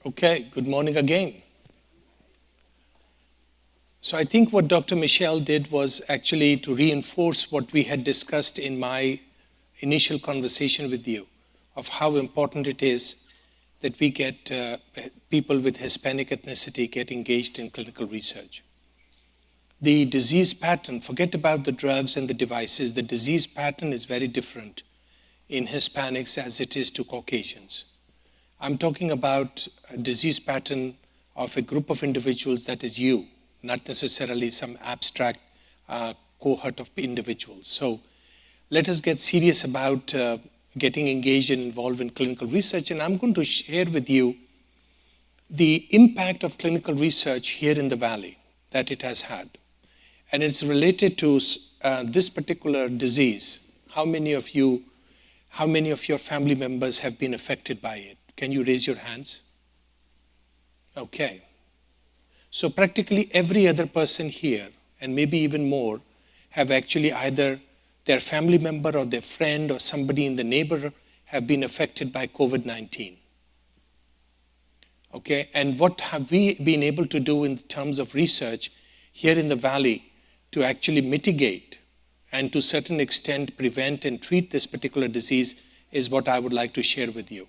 Okay, good morning again. So I think what Dr. Michelle did was actually to reinforce what we had discussed in my initial conversation with you of how important it is that we get people with Hispanic ethnicity get engaged in clinical research. The disease pattern, forget about the drugs and the devices, the disease pattern is very different in Hispanics as it is to Caucasians. I'm talking about a disease pattern of a group of individuals that is you, not necessarily some abstract cohort of individuals. So let us get serious about getting engaged and involved in clinical research. And I'm going to share with you the impact of clinical research here in the Valley that it has had. And it's related to this particular disease. How many of your family members have been affected by it? Can you raise your hands? Okay. So practically every other person here, and maybe even more, have actually either their family member or their friend or somebody in the neighborhood have been affected by COVID-19. Okay, and what have we been able to do in terms of research here in the Valley to actually mitigate and to a certain extent prevent and treat this particular disease is what I would like to share with you.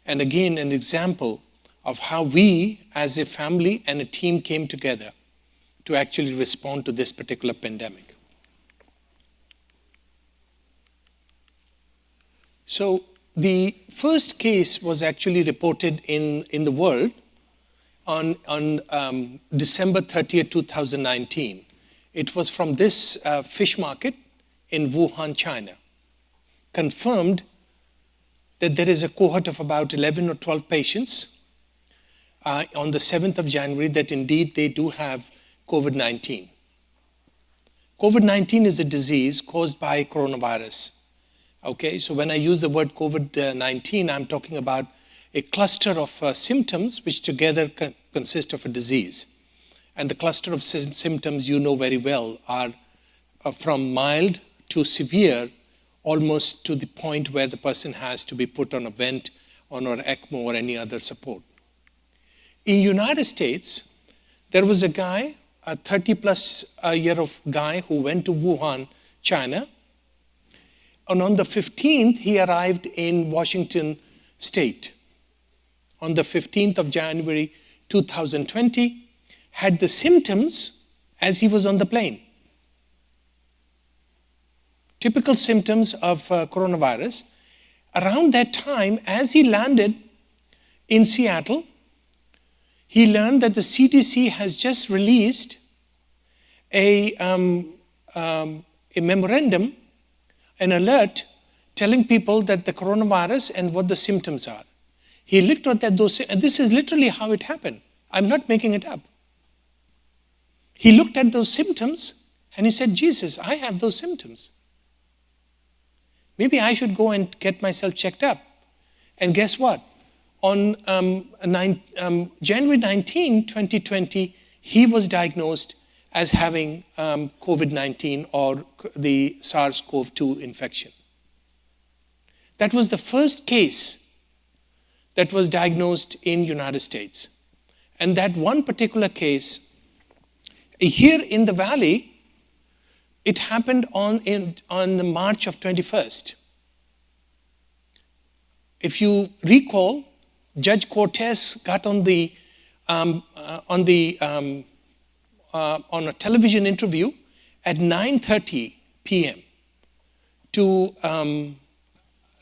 And again, an example of how we as a family and a team came together to actually respond to this particular pandemic. So the first case was actually reported in the world on December 30th, 2019. It was from this fish market in Wuhan, China. Confirmed that there is a cohort of about 11 or 12 patients on the 7th of January that indeed they do have COVID-19. COVID-19 is a disease caused by coronavirus. Okay, so when I use the word COVID-19, I'm talking about a cluster of symptoms which together consist of a disease. And the cluster of symptoms you know very well are from mild to severe, almost to the point where the person has to be put on a vent or ECMO or any other support. In United States, there was a guy, a 30-plus-year-old guy who went to Wuhan, China. And on the 15th, he arrived in Washington State. On the 15th of January, 2020, had the symptoms as he was on the plane. Typical symptoms of coronavirus. Around that time, as he landed in Seattle, he learned that the CDC has just released a memorandum, an alert, telling people that the coronavirus and what the symptoms are. He looked at those, and this is literally how it happened. I'm not making it up. He looked at those symptoms and he said, Jesus, I have those symptoms. Maybe I should go and get myself checked up. And guess what? On January 19, 2020, he was diagnosed as having COVID-19 or the SARS-CoV-2 infection. That was the first case that was diagnosed in the United States. And that one particular case, here in the Valley, it happened on the March of 21st. If you recall, Judge Cortez got on a television interview at 9:30 p.m. to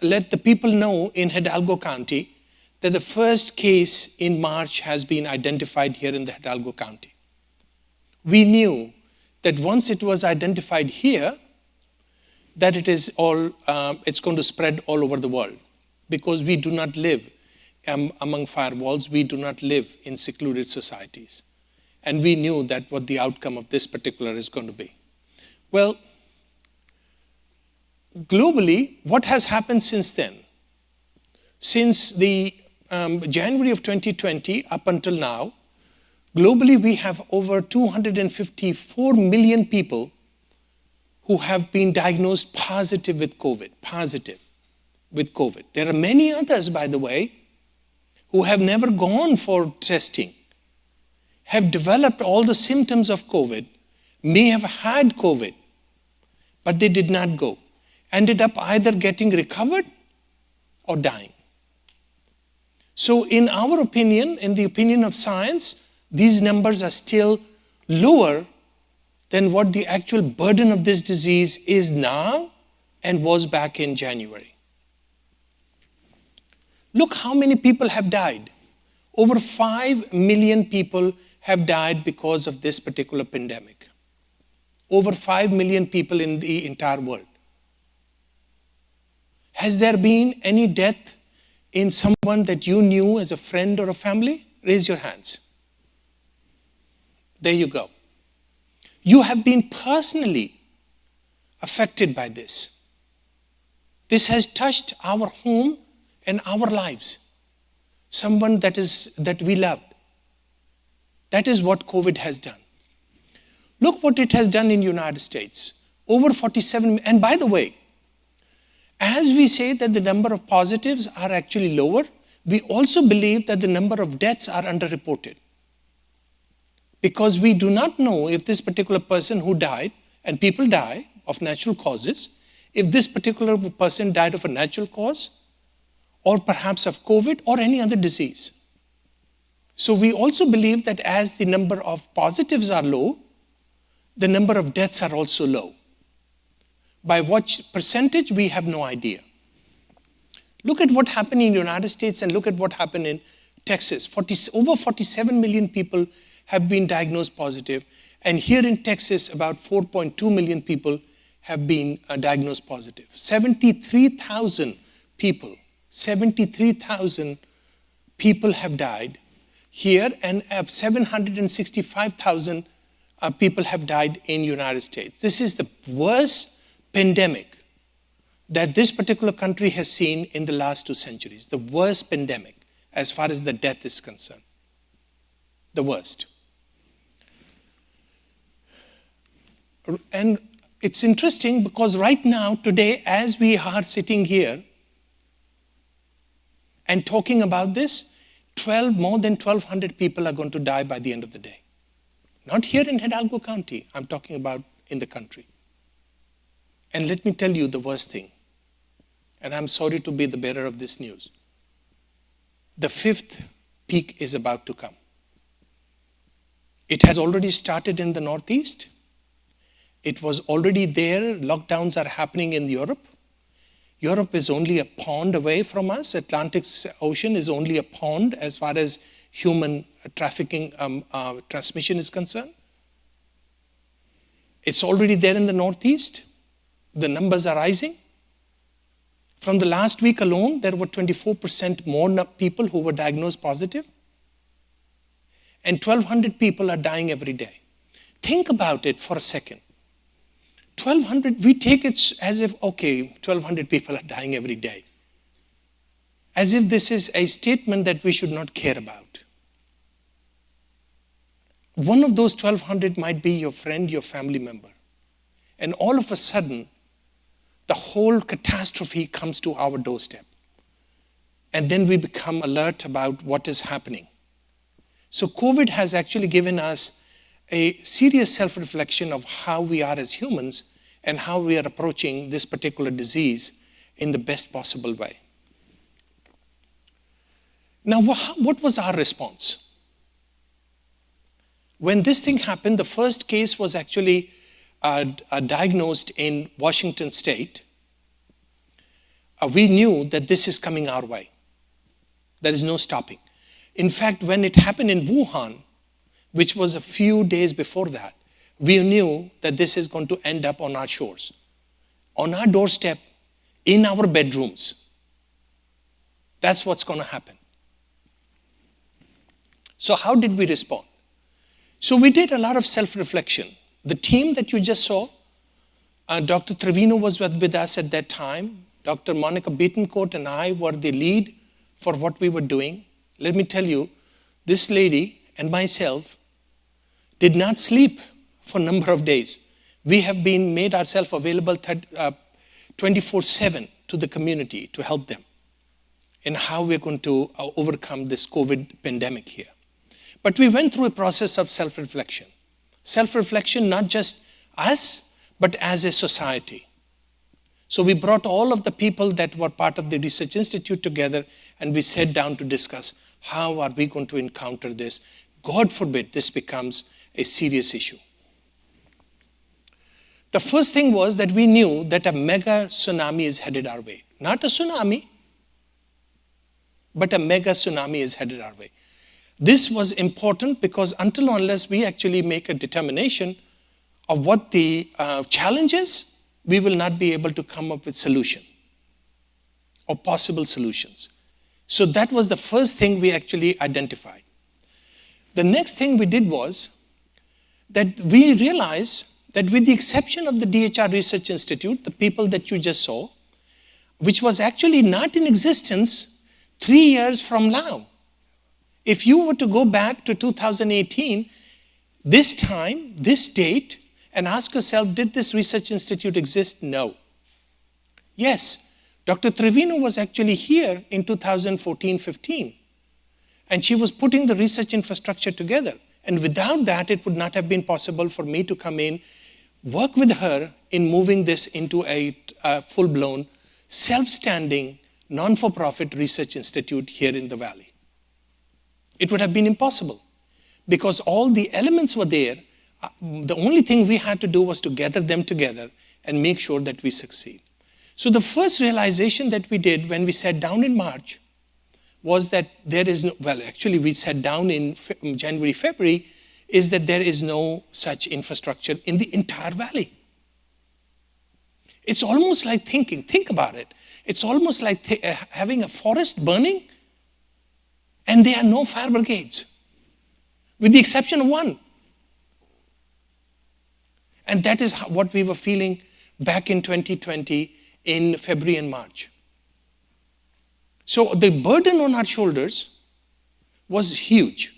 let the people know in Hidalgo County that the first case in March has been identified here in the Hidalgo County. We knew that once it was identified here, that it's going to spread all over the world, because we do not live among firewalls, we do not live in secluded societies. And we knew that what the outcome of this particular is going to be. Well, globally, what has happened since then? Since the January of 2020 up until now, globally we have over 254 million people who have been diagnosed positive with COVID. There are many others, by the way, who have never gone for testing, have developed all the symptoms of COVID, may have had COVID, but they did not go, ended up either getting recovered or dying. So in our opinion, in the opinion of science, these numbers are still lower than what the actual burden of this disease is now and was back in January. Look how many people have died. Over 5 million people have died because of this particular pandemic. Over 5 million people in the entire world. Has there been any death in someone that you knew as a friend or a family? Raise your hands. There you go. You have been personally affected by this. This has touched our home and our lives. Someone that we loved. That is what COVID has done. Look what it has done in the United States. Over 47, and by the way, as we say that the number of positives are actually lower, we also believe that the number of deaths are underreported. Because we do not know if this particular person who died, and people die of natural causes, if this particular person died of a natural cause, or perhaps of COVID, or any other disease. So we also believe that as the number of positives are low, the number of deaths are also low. By what percentage, we have no idea. Look at what happened in the United States and look at what happened in Texas. Over 47 million people have been diagnosed positive. And here in Texas, about 4.2 million people have been diagnosed positive. 73,000 people have died here, and 765,000 people have died in the United States. This is the worst pandemic that this particular country has seen in the last 2 centuries. The worst pandemic as far as the death is concerned. The worst. And it's interesting because right now, today, as we are sitting here and talking about this, more than 1,200 people are going to die by the end of the day. Not here in Hidalgo County, I'm talking about in the country. And let me tell you the worst thing, and I'm sorry to be the bearer of this news. The 5th peak is about to come. It has already started in the Northeast. It was already there. Lockdowns are happening in Europe. Europe is only a pond away from us. Atlantic Ocean is only a pond as far as human trafficking transmission is concerned. It's already there in the Northeast. The numbers are rising. From the last week alone, there were 24% more people who were diagnosed positive. And 1,200 people are dying every day. Think about it for a second. 1,200, we take it as if, okay, 1,200 people are dying every day. As if this is a statement that we should not care about. One of those 1,200 might be your friend, your family member. And all of a sudden, the whole catastrophe comes to our doorstep. And then we become alert about what is happening. So COVID has actually given us a serious self-reflection of how we are as humans and how we are approaching this particular disease in the best possible way. Now, what was our response? When this thing happened, the first case was actually diagnosed in Washington State. We knew that this is coming our way. There is no stopping. In fact, when it happened in Wuhan, which was a few days before that, we knew that this is going to end up on our shores, on our doorstep, in our bedrooms. That's what's going to happen. So how did we respond? So we did a lot of self-reflection. The team that you just saw, Dr. Trevino was with us at that time. Dr. Monica Betancourt and I were the lead for what we were doing. Let me tell you, this lady and myself did not sleep for a number of days. We have been made ourselves available 24/7 to the community to help them. in how we're going to overcome this COVID pandemic here. But we went through a process of self-reflection. Self-reflection, not just us, but as a society. So we brought all of the people that were part of the Research Institute together, and we sat down to discuss how are we going to encounter this. God forbid this becomes a serious issue. The first thing was that we knew that a mega tsunami is headed our way. Not a tsunami, but a mega tsunami is headed our way. This was important because until or unless we actually make a determination of what the challenge is, we will not be able to come up with solution or possible solutions. So that was the first thing we actually identified. The next thing we did was that we realized that with the exception of the DHR Research Institute, the people that you just saw, which was actually not in existence 3 years from now. If you were to go back to 2018, this time, this date, and ask yourself, did this research institute exist? No. Yes, Dr. Trevino was actually here in 2014-15, and she was putting the research infrastructure together. And without that, it would not have been possible for me to come in, work with her in moving this into a full-blown, self-standing, non-for-profit research institute here in the Valley. It would have been impossible because all the elements were there. The only thing we had to do was to gather them together and make sure that we succeed. So the first realization that we did when we sat down in March was that there is no, well, actually we sat down in January, February, is that there is no such infrastructure in the entire Valley. It's almost like think about it. It's almost like having a forest burning and there are no fire brigades, with the exception of one. And that is what we were feeling back in 2020 in February and March. So the burden on our shoulders was huge.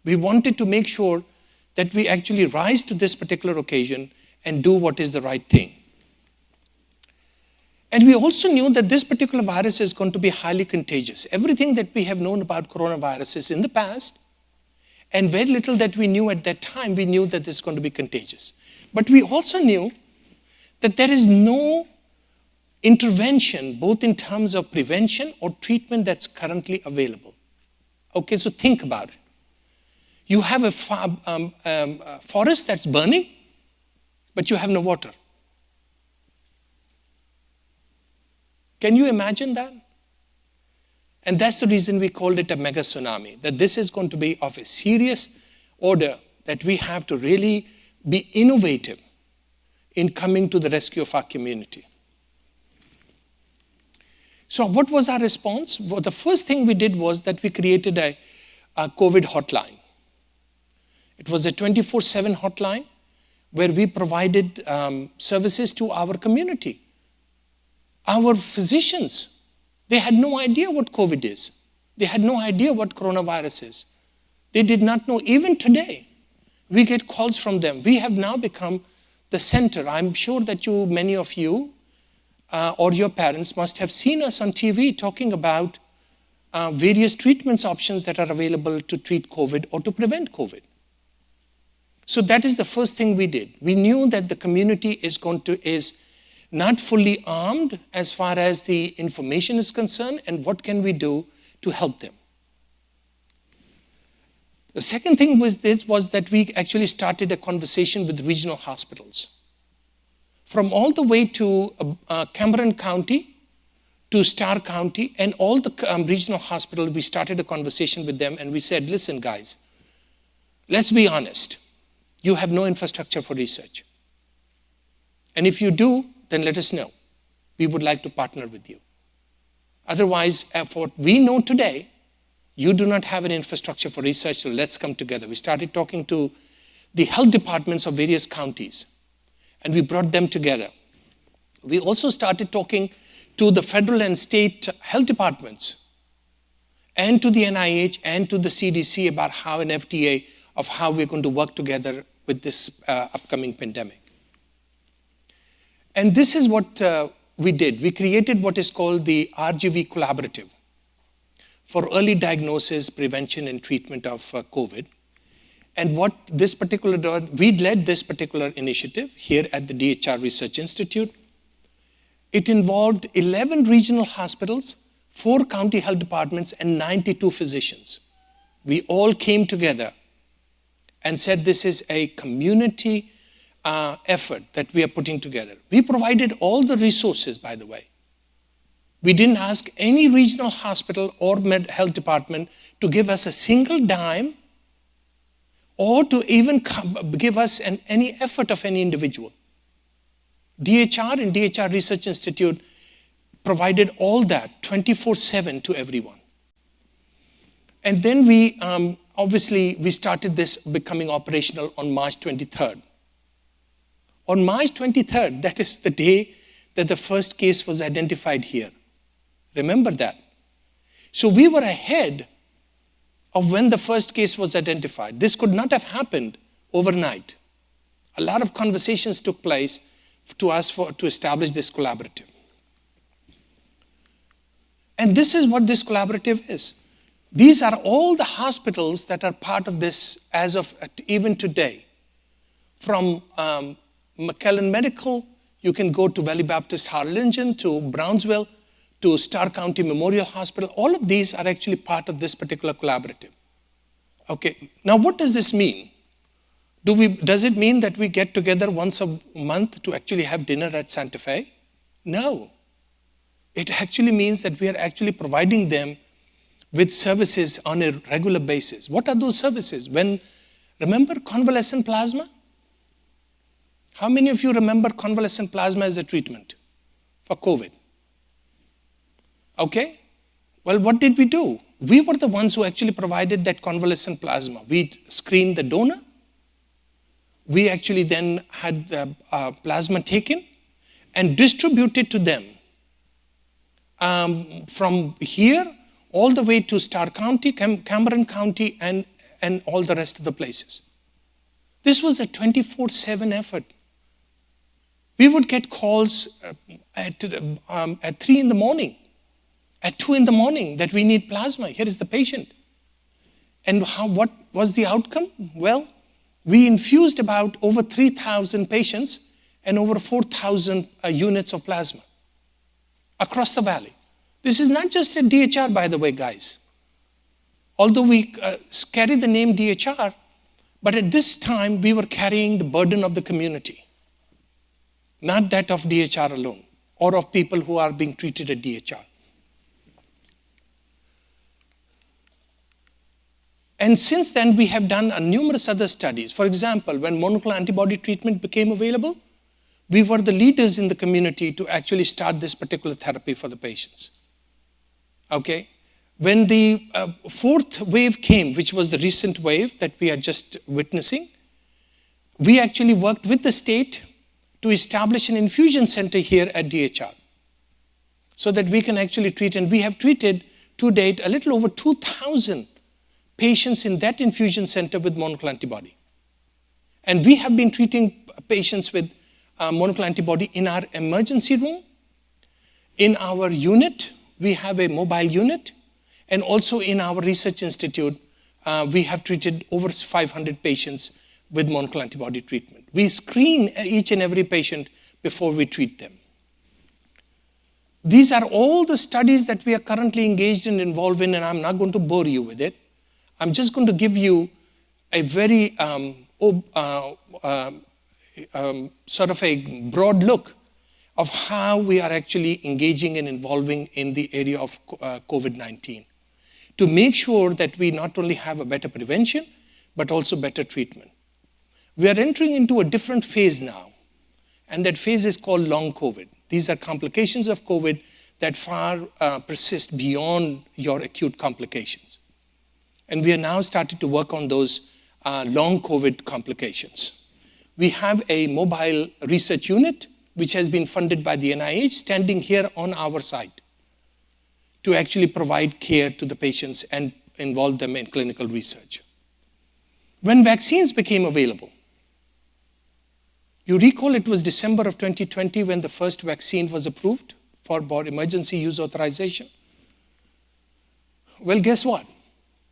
We wanted to make sure that we actually rise to this particular occasion and do what is the right thing. And we also knew that this particular virus is going to be highly contagious. Everything that we have known about coronaviruses in the past, and very little that we knew at that time, we knew that this is going to be contagious. But we also knew that there is no intervention, both in terms of prevention or treatment, that's currently available. Okay, so think about it. You have a forest that's burning, but you have no water. Can you imagine that? And that's the reason we called it a mega tsunami, that this is going to be of a serious order, that we have to really be innovative in coming to the rescue of our community. So what was our response? Well, the first thing we did was that we created a COVID hotline. It was a 24/7 hotline where we provided services to our community. Our physicians, they had no idea what COVID is. They had no idea what coronavirus is. They did not know. Even today, we get calls from them. We have now become the center. I'm sure that many of you or your parents must have seen us on TV talking about various treatments options that are available to treat COVID or to prevent COVID. So that is the first thing we did. We knew that the community is not fully armed as far as the information is concerned, and what can we do to help them. The second thing was that we actually started a conversation with regional hospitals. From all the way to Cameron County to Starr County and all the regional hospitals, we started a conversation with them and we said, listen guys, let's be honest. You have no infrastructure for research. And if you do, then let us know. We would like to partner with you. Otherwise, for what we know today, you do not have an infrastructure for research, so let's come together. We started talking to the health departments of various counties, and we brought them together. We also started talking to the federal and state health departments, and to the NIH and to the CDC about how an FDA of how we're going to work together with this upcoming pandemic. And this is what we did, we created what is called the RGB Collaborative for early diagnosis, prevention, and treatment of COVID. And what this particular, we led this particular initiative here at the DHR Research Institute. It involved 11 regional hospitals, 4 county health departments, and 92 physicians. We all came together and said this is a community effort that we are putting together. We provided all the resources, by the way. We didn't ask any regional hospital or health department to give us a single dime or to even give us any effort of any individual. DHR and DHR Research Institute provided all that 24/7 to everyone. And then we, obviously, we started this becoming operational on March 23rd. On March 23rd, that is the day that the first case was identified here. Remember that. So we were ahead of when the first case was identified. This could not have happened overnight. A lot of conversations took place to establish this collaborative. And this is what this collaborative is. These are all the hospitals that are part of this as of even today. From McAllen Medical, you can go to Valley Baptist Harlingen, to Brownsville, to Starr County Memorial Hospital. All of these are actually part of this particular collaborative. Okay, now what does this mean? Does it mean that we get together once a month to actually have dinner at Santa Fe? No. It actually means that we are actually providing them with services on a regular basis. What are those services? Remember convalescent plasma? How many of you remember convalescent plasma as a treatment for COVID? Okay, well, what did we do? We were the ones who actually provided that convalescent plasma. We screened the donor. We actually then had the plasma taken and distributed to them from here all the way to Starr County, Cameron County, and all the rest of the places. This was a 24/7 effort. We would get calls at 3 in the morning, at 2 in the morning, that we need plasma. Here is the patient. And what was the outcome? Well, we infused about over 3,000 patients and over 4,000 units of plasma across the valley. This is not just at DHR, by the way, guys. Although we carry the name DHR, but at this time we were carrying the burden of the community, not that of DHR alone or of people who are being treated at DHR. And since then, we have done numerous other studies. For example, when monoclonal antibody treatment became available, we were the leaders in the community to actually start this particular therapy for the patients. Okay? When the 4th wave came, which was the recent wave that we are just witnessing, we actually worked with the state to establish an infusion center here at DHR so that we can actually treat, and we have treated to date a little over 2,000 patients in that infusion center with monoclonal antibody. And we have been treating patients with monoclonal antibody in our emergency room, in our unit. We have a mobile unit, and also in our research institute, we have treated over 500 patients with monoclonal antibody treatment. We screen each and every patient before we treat them. These are all the studies that we are currently engaged and involved in, and I'm not going to bore you with it. I'm just going to give you a very sort of a broad look of how we are actually engaging and involving in the area of COVID-19 to make sure that we not only have a better prevention, but also better treatment. We are entering into a different phase now, and that phase is called long COVID. These are complications of COVID that far persist beyond your acute complications. And we are now starting to work on those long COVID complications. We have a mobile research unit which has been funded by the NIH standing here on our site to actually provide care to the patients and involve them in clinical research. When vaccines became available, You recall it was December of 2020 when the first vaccine was approved for emergency use authorization. Well, guess what?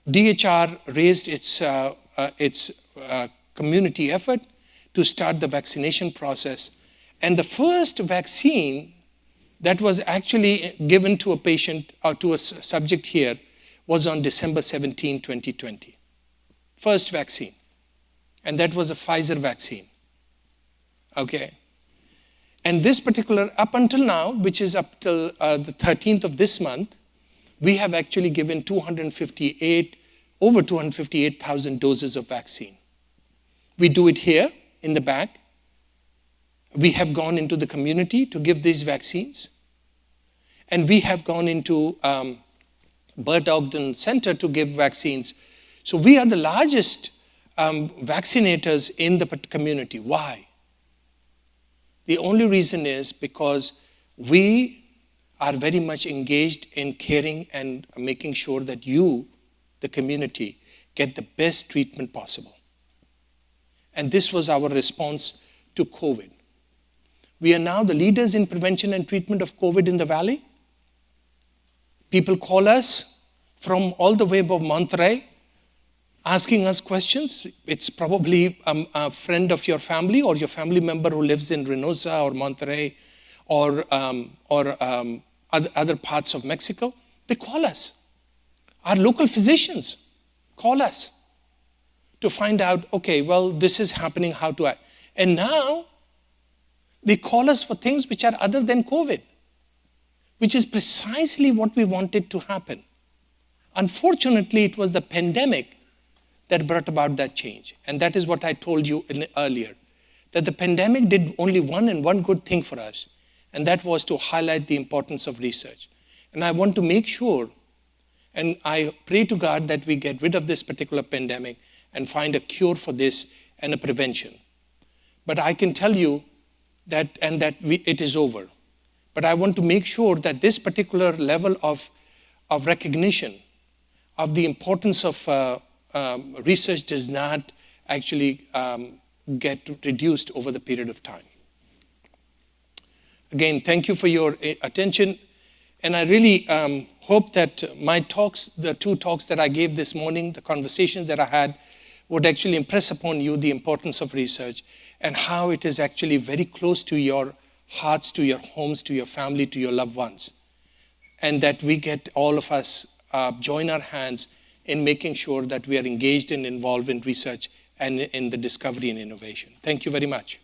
DHR raised its community effort to start the vaccination process. And the first vaccine that was actually given to a patient or to a subject here was on December 17, 2020. First vaccine. And that was a Pfizer vaccine. Okay. And this particular, up until now, which is up till the 13th of this month, we have actually given over 258,000 doses of vaccine. We do it here in the back. We have gone into the community to give these vaccines. And we have gone into Bert Ogden Center to give vaccines. So we are the largest vaccinators in the community. Why? The only reason is because we are very much engaged in caring and making sure that you, the community, get the best treatment possible. And this was our response to COVID. We are now the leaders in prevention and treatment of COVID in the Valley. People call us from all the way above Monterey, asking us questions. It's probably a friend of your family or your family member who lives in Reynosa or Monterey or other parts of Mexico. They call us. Our local physicians call us to find out, okay, well, this is happening, how to act. And now they call us for things which are other than COVID, which is precisely what we wanted to happen. Unfortunately, it was the pandemic that brought about that change. And that is what I told you earlier, that the pandemic did only one good thing for us, and that was to highlight the importance of research. And I want to make sure, and I pray to God that we get rid of this particular pandemic and find a cure for this and a prevention. But I can tell you that it is over. But I want to make sure that this particular level of recognition of the importance of research does not actually get reduced over the period of time. Again, thank you for your attention. And I really hope that my talks, the 2 talks that I gave this morning, the conversations that I had, would actually impress upon you the importance of research and how it is actually very close to your hearts, to your homes, to your family, to your loved ones. And that we get, all of us, join our hands in making sure that we are engaged and involved in research and in the discovery and innovation. Thank you very much.